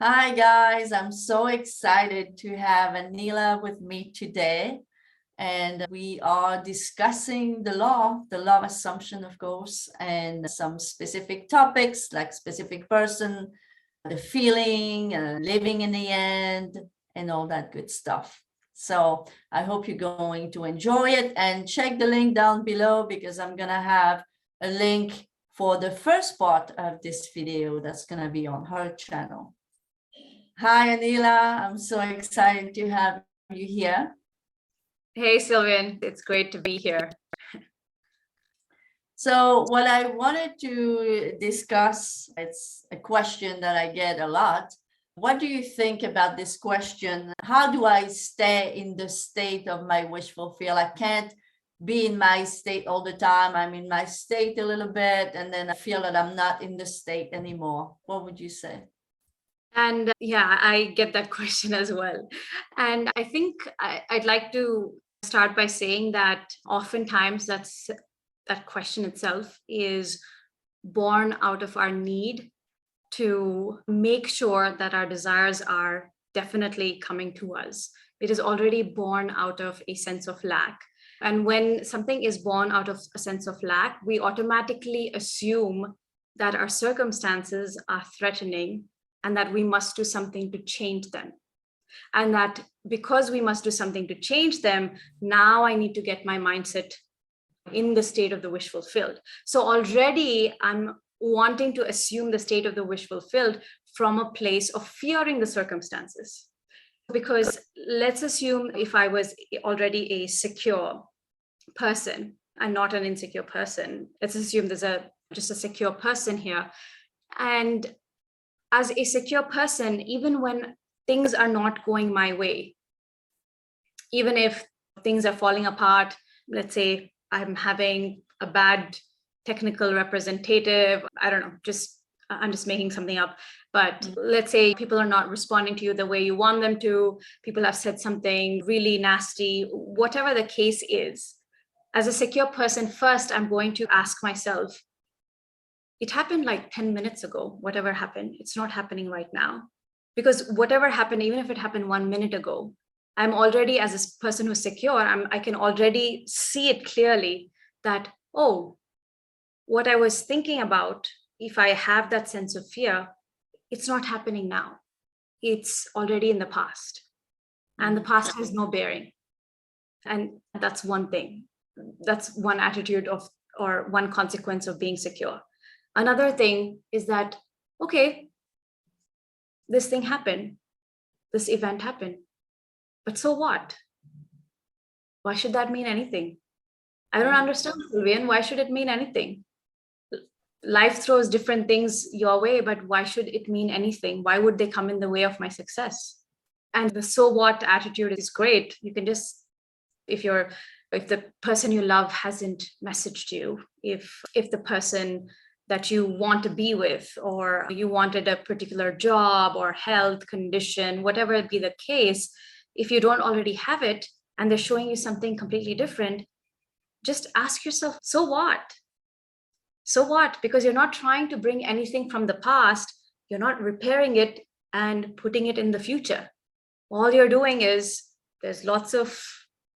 Hi guys, I'm so excited to have Anila with me today. And we are discussing the law of assumption, of course, and some specific topics like specific person, the feeling, living in the end, and all that good stuff. So I hope you're going to enjoy it, and check the link down below because I'm gonna have a link for the first part of this video that's gonna be on her channel. Hi, Anila. I'm so excited to have you here. Hey, Sylviane. It's great to be here. So what I wanted to discuss, it's a question that I get a lot. What do you think about this question? How do I stay in the state of my wish fulfill? I can't be in my state all the time. I'm in my state a little bit, and then I feel that I'm not in the state anymore. What would you say? And yeah, I get that question as well. And I think I'd like to start by saying that oftentimes that question itself is born out of our need to make sure that our desires are definitely coming to us. It is already born out of a sense of lack. And when something is born out of a sense of lack, we automatically assume that our circumstances are threatening and that we must do something to change them. And that because we must do something to change them, now I need to get my mindset in the state of the wish fulfilled. So already I'm wanting to assume the state of the wish fulfilled from a place of fearing the circumstances. Because let's assume if I was already a secure person and not an insecure person, let's assume there's just a secure person here. And as a secure person, even when things are not going my way, even if things are falling apart, let's say I'm having a bad technical representative, I don't know, I'm just making something up. But let's say people are not responding to you the way you want them to, people have said something really nasty, whatever the case is, as a secure person, first, I'm going to ask myself, it happened like 10 minutes ago, whatever happened, it's not happening right now. Because whatever happened, even if it happened 1 minute ago, I'm already, as a person who's secure, I can already see it clearly that, oh, what I was thinking about, if I have that sense of fear, it's not happening now. It's already in the past. And the past has no bearing. And that's one thing. That's one attitude of, or one consequence of being secure. Another thing is that, okay, this thing happened, this event happened, but so what? Why should that mean anything? I don't understand, Sylviane. Why should it mean anything? Life throws different things your way, but why should it mean anything? Why would they come in the way of my success? And the so what attitude is great. You can just, if the person you love hasn't messaged you, if the person that you want to be with, or you wanted a particular job or health condition, whatever it be the case, if you don't already have it and they're showing you something completely different, just ask yourself, so what? So what? Because you're not trying to bring anything from the past, you're not repairing it and putting it in the future. All you're doing is, there's lots of,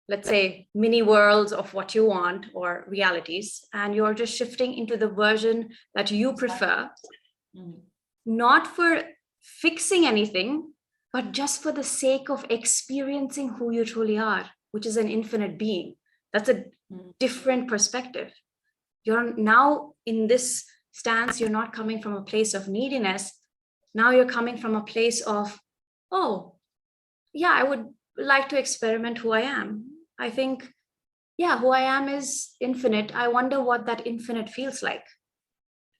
let's say, mini worlds of what you want or realities, and you're just shifting into the version that you prefer, not for fixing anything, but just for the sake of experiencing who you truly are, which is an infinite being. That's a different perspective. You're now in this stance, you're not coming from a place of neediness. Now you're coming from a place of, oh, yeah, I would like to experiment who I am. I think, yeah, who I am is infinite. I wonder what that infinite feels like.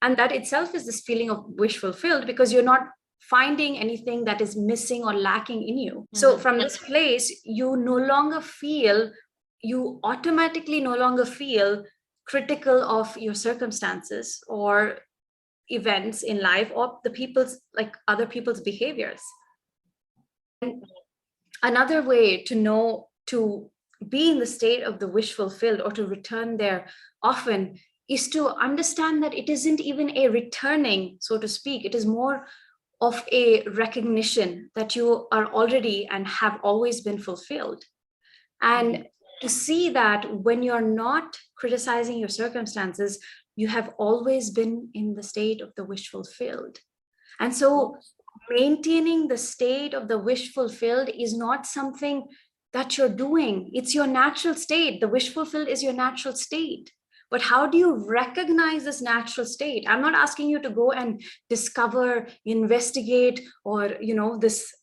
And that itself is this feeling of wish fulfilled, because you're not finding anything that is missing or lacking in you. So from this place, you automatically no longer feel critical of your circumstances or events in life or other people's behaviors. And another way to know, to be in the state of the wish fulfilled or to return there often, is to understand that it isn't even a returning, so to speak. It is more of a recognition that you are already and have always been fulfilled. And to see that when you're not criticizing your circumstances, you have always been in the state of the wish fulfilled. And so maintaining the state of the wish fulfilled is not something that you're doing. It's your natural state. The wish fulfilled is your natural state. But how do you recognize this natural state? I'm not asking you to go and discover, investigate, or,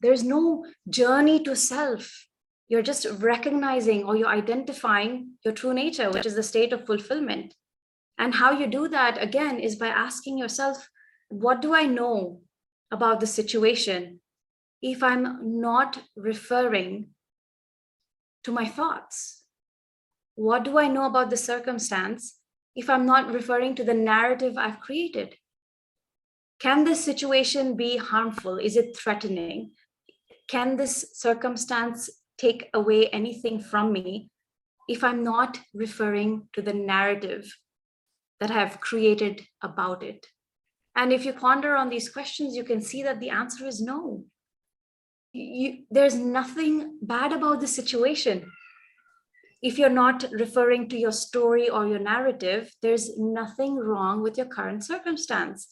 there's no journey to self. You're just recognizing, or you're identifying your true nature, which is the state of fulfillment. And how you do that, again, is by asking yourself, what do I know about the situation if I'm not referring to my thoughts? What do I know about the circumstance if I'm not referring to the narrative I've created? Can this situation be harmful? Is it threatening? Can this circumstance take away anything from me if I'm not referring to the narrative that I've created about it? And if you ponder on these questions, you can see that the answer is no. There's nothing bad about the situation. If you're not referring to your story or your narrative, there's nothing wrong with your current circumstance.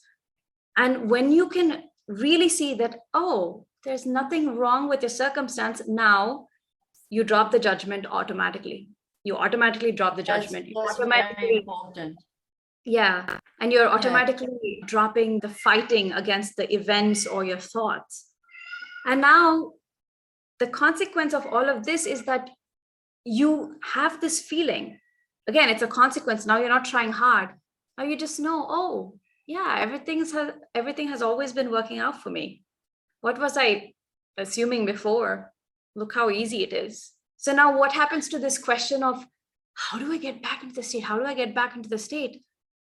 And when you can really see that, oh, there's nothing wrong with your circumstance, now you drop the judgment automatically. You automatically drop the judgment. That's very important. Yeah, and you're automatically dropping the fighting against the events or your thoughts. And now the consequence of all of this is that you have this feeling. Again, it's a consequence. Now you're not trying hard. Now you just know, oh, yeah, everything has always been working out for me. What was I assuming before? Look how easy it is. So now what happens to this question of how do I get back into the state? How do I get back into the state?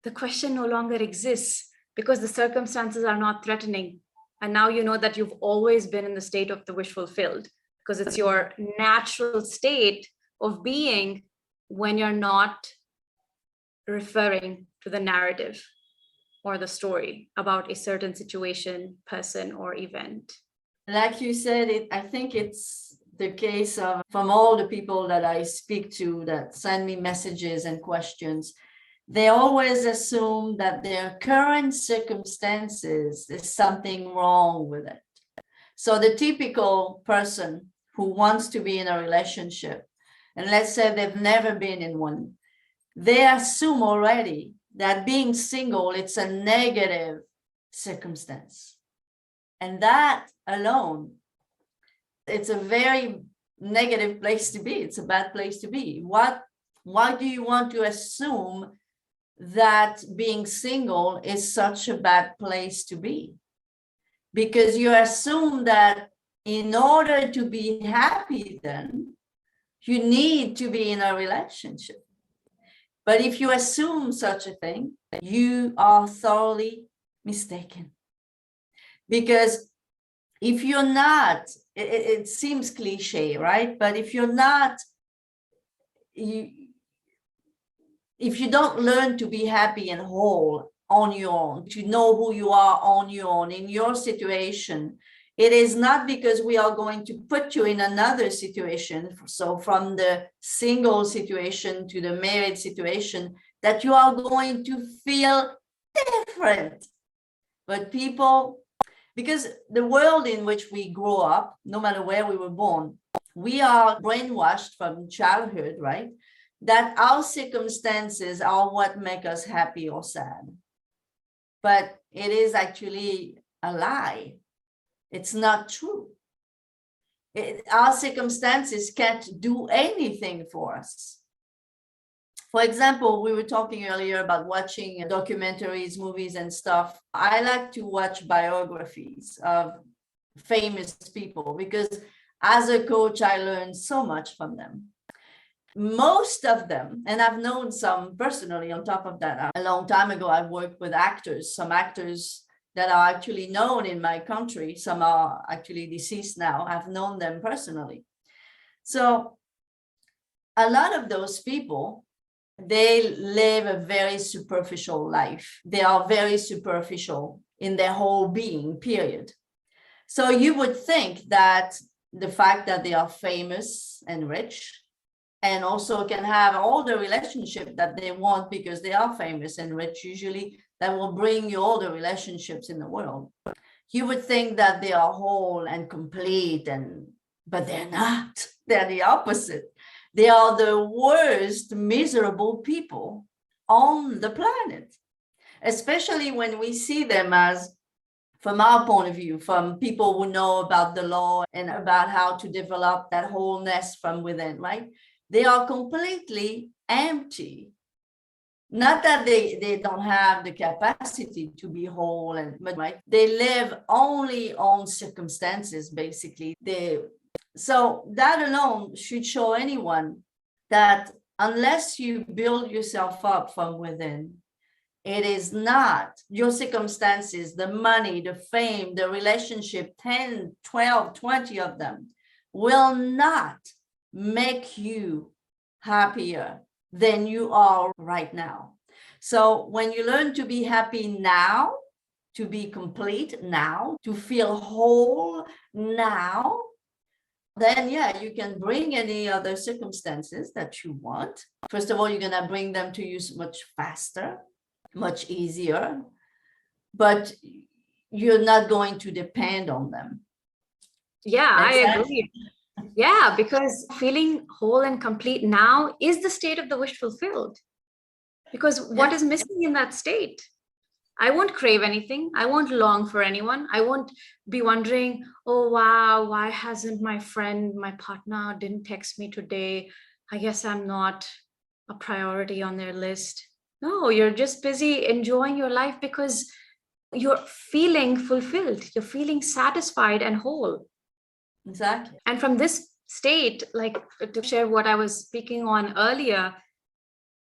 The question no longer exists because the circumstances are not threatening. And now you know that you've always been in the state of the wish fulfilled because it's your natural state of being when you're not referring to the narrative or the story about a certain situation, person, or event. Like you said, I think it's the case of from all the people that I speak to that send me messages and questions, they always assume that their current circumstances, there's something wrong with it. So the typical person who wants to be in a relationship, and let's say they've never been in one, they assume already that being single, it's a negative circumstance. And that alone, it's a very negative place to be. It's a bad place to be. Why do you want to assume that being single is such a bad place to be? Because you assume that in order to be happy, then you need to be in a relationship. But if you assume such a thing, you are thoroughly mistaken. Because if you're not, it seems cliche, right? But if you're not, if you don't learn to be happy and whole on your own, to know who you are on your own, in your situation, it is not because we are going to put you in another situation. So from the single situation to the married situation, that you are going to feel different. But people, because the world in which we grow up, no matter where we were born, we are brainwashed from childhood, right? That our circumstances are what make us happy or sad. But it is actually a lie. It's not true. Our circumstances can't do anything for us. For example, we were talking earlier about watching documentaries, movies and stuff. I like to watch biographies of famous people because as a coach, I learned so much from them. Most of them, and I've known some personally on top of that, a long time ago, I worked with actors, some actors that are actually known in my country. Some are actually deceased now. I've known them personally. So a lot of those people, they live a very superficial life. They are very superficial in their whole being, period. So you would think that the fact that they are famous and rich, and also can have all the relationship that they want because they are famous and rich, usually that will bring you all the relationships in the world. You would think that they are whole and complete, but they're not. They're the opposite. They are the worst miserable people on the planet, especially when we see them as, from our point of view, from people who know about the law and about how to develop that wholeness from within, right? They are completely empty. Not that they don't have the capacity to be whole, but right, they live only on circumstances, basically. So that alone should show anyone that unless you build yourself up from within, it is not your circumstances, the money, the fame, the relationship, 10, 12, 20 of them will not make you happier than you are right now. So when you learn to be happy now, to be complete now, to feel whole now, then yeah, you can bring any other circumstances that you want. First of all, you're gonna bring them to you much faster, much easier, but you're not going to depend on them. Yeah, I agree. Yeah, because feeling whole and complete now is the state of the wish fulfilled. Because what is missing in that state? I won't crave anything. I won't long for anyone. I won't be wondering, oh, wow, why hasn't my friend, my partner didn't text me today? I guess I'm not a priority on their list. No, you're just busy enjoying your life because you're feeling fulfilled. You're feeling satisfied and whole. Exactly. And from this state, like to share what I was speaking on earlier,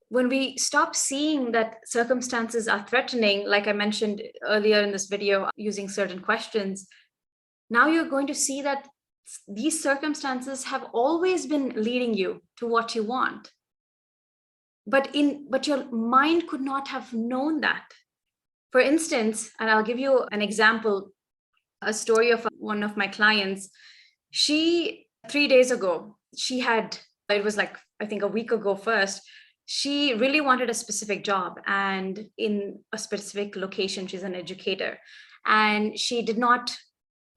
when we stop seeing that circumstances are threatening, like I mentioned earlier in this video, using certain questions, now you're going to see that these circumstances have always been leading you to what you want. But your mind could not have known that. For instance, and I'll give you an example, a story of one of my clients. 3 days ago, it was like, I think a week ago first, she really wanted a specific job and in a specific location. She's an educator and she did not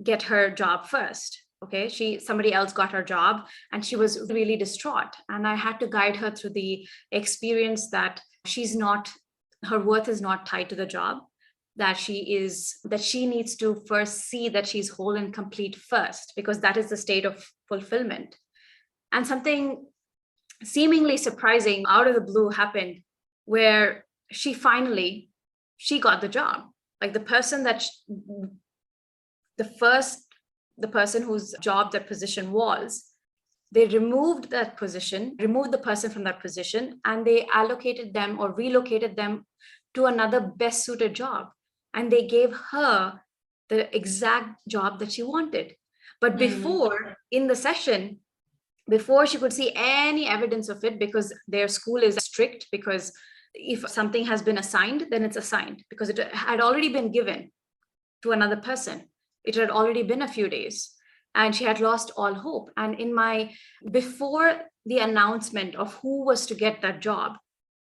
get her job first. Okay, somebody else got her job and she was really distraught. And I had to guide her through the experience that her worth is not tied to the job, that she needs to first see that she's whole and complete first, because that is the state of fulfillment. And something seemingly surprising out of the blue happened where she got the job. Like the person whose job that position was, they removed the person from that position, and they allocated them or relocated them to another best suited job. And they gave her the exact job that she wanted. But before, in the session, before she could see any evidence of it, because their school is strict, because if something has been assigned, then it's assigned, because it had already been given to another person. It had already been a few days and she had lost all hope. And before the announcement of who was to get that job,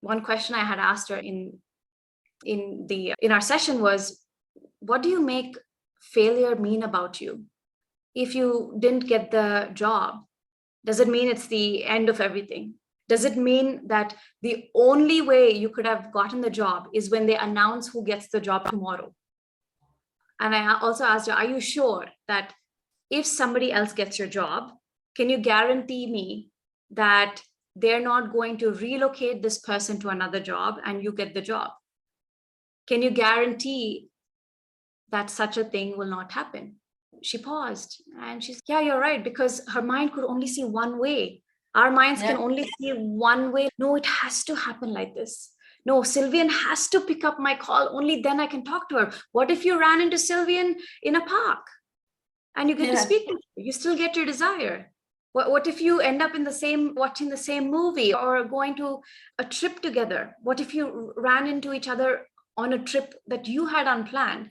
one question I had asked her in our session was, what do you make failure mean about you? If you didn't get the job, does it mean it's the end of everything? Does it mean that the only way you could have gotten the job is when they announce who gets the job tomorrow? And I also asked her, are you sure that if somebody else gets your job, can you guarantee me that they're not going to relocate this person to another job and you get the job? Can you guarantee that such a thing will not happen? She paused and she said, yeah, you're right, because her mind could only see one way. Our minds can only see one way. No, it has to happen like this. No, Sylviane has to pick up my call. Only then I can talk to her. What if you ran into Sylviane in a park and you get to speak to her? You still get your desire. What if you end up watching the same movie or going to a trip together? What if you ran into each other on a trip that you had unplanned?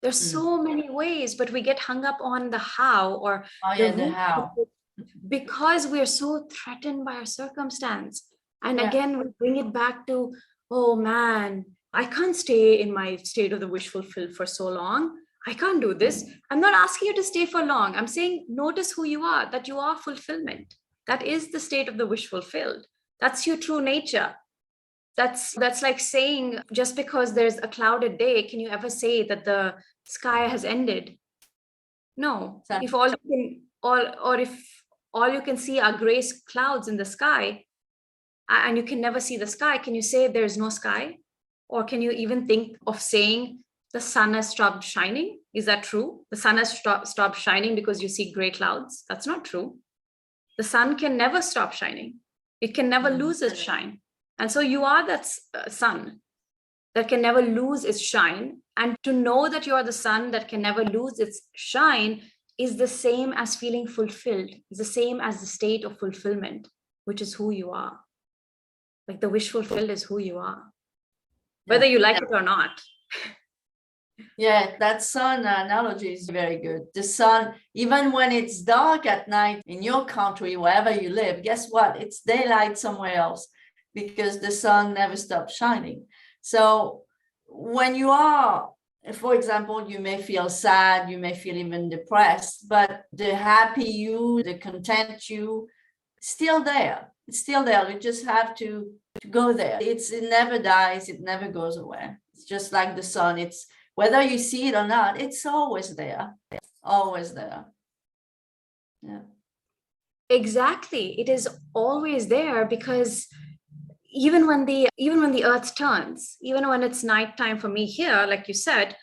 There's so many ways, but we get hung up on the how or the how. Because we're so threatened by our circumstance. And again, we bring it back to, oh man, I can't stay in my state of the wish fulfilled for so long. I can't do this. I'm not asking you to stay for long. I'm saying, notice who you are, that you are fulfillment. That is the state of the wish fulfilled. That's your true nature. That's like saying, just because there's a clouded day, can you ever say that the sky has ended? No. If all you can, or if all you can see are gray clouds in the sky, and you can never see the sky, can you say there's no sky? Or can you even think of saying the sun has stopped shining? Is that true? The sun has stopped shining because you see gray clouds? That's not true. The sun can never stop shining. It can never lose its shine. And so you are that sun that can never lose its shine. And to know that you are the sun that can never lose its shine is the same as feeling fulfilled. It's the same as the state of fulfillment, which is who you are. Like the wish fulfilled is who you are, whether you like it or not. Yeah, that sun analogy is very good. The sun, even when it's dark at night in your country, wherever you live, guess what? It's daylight somewhere else because the sun never stops shining. So when you are, for example, you may feel sad, you may feel even depressed, but the happy you, the content you, still there. It's still there. You just have to go there. It never dies. It never goes away. It's just like the sun. It's whether you see it or not, it's always there. Always there. Yeah. Exactly. It is always there because even when the earth turns, even when it's nighttime for me here, like you said,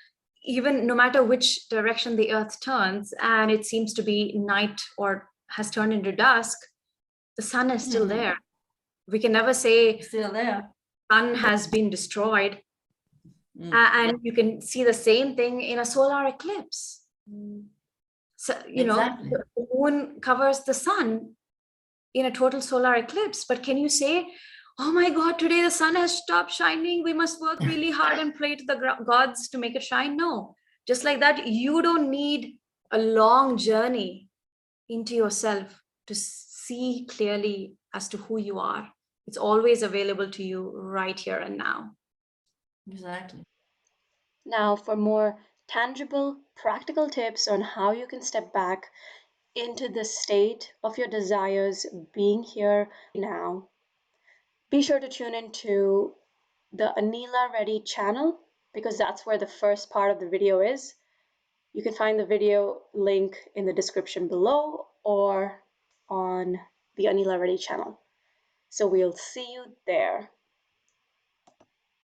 even no matter which direction the earth turns and it seems to be night or has turned into dusk, the sun is still there. We can never say still there. The sun has been destroyed. And you can see the same thing in a solar eclipse. So, exactly. The moon covers the sun in a total solar eclipse. But can you say, oh my God, today the sun has stopped shining. We must work really hard and pray to the gods to make it shine? No. Just like that, you don't need a long journey into yourself to see clearly as to who you are. It's always available to you right here and now. Exactly. Now, for more tangible, practical tips on how you can step back into the state of your desires being here now, be sure to tune into the Anila REDDY channel because that's where the first part of the video is. You can find the video link in the description below or on the Anila REDDY channel. So we'll see you there.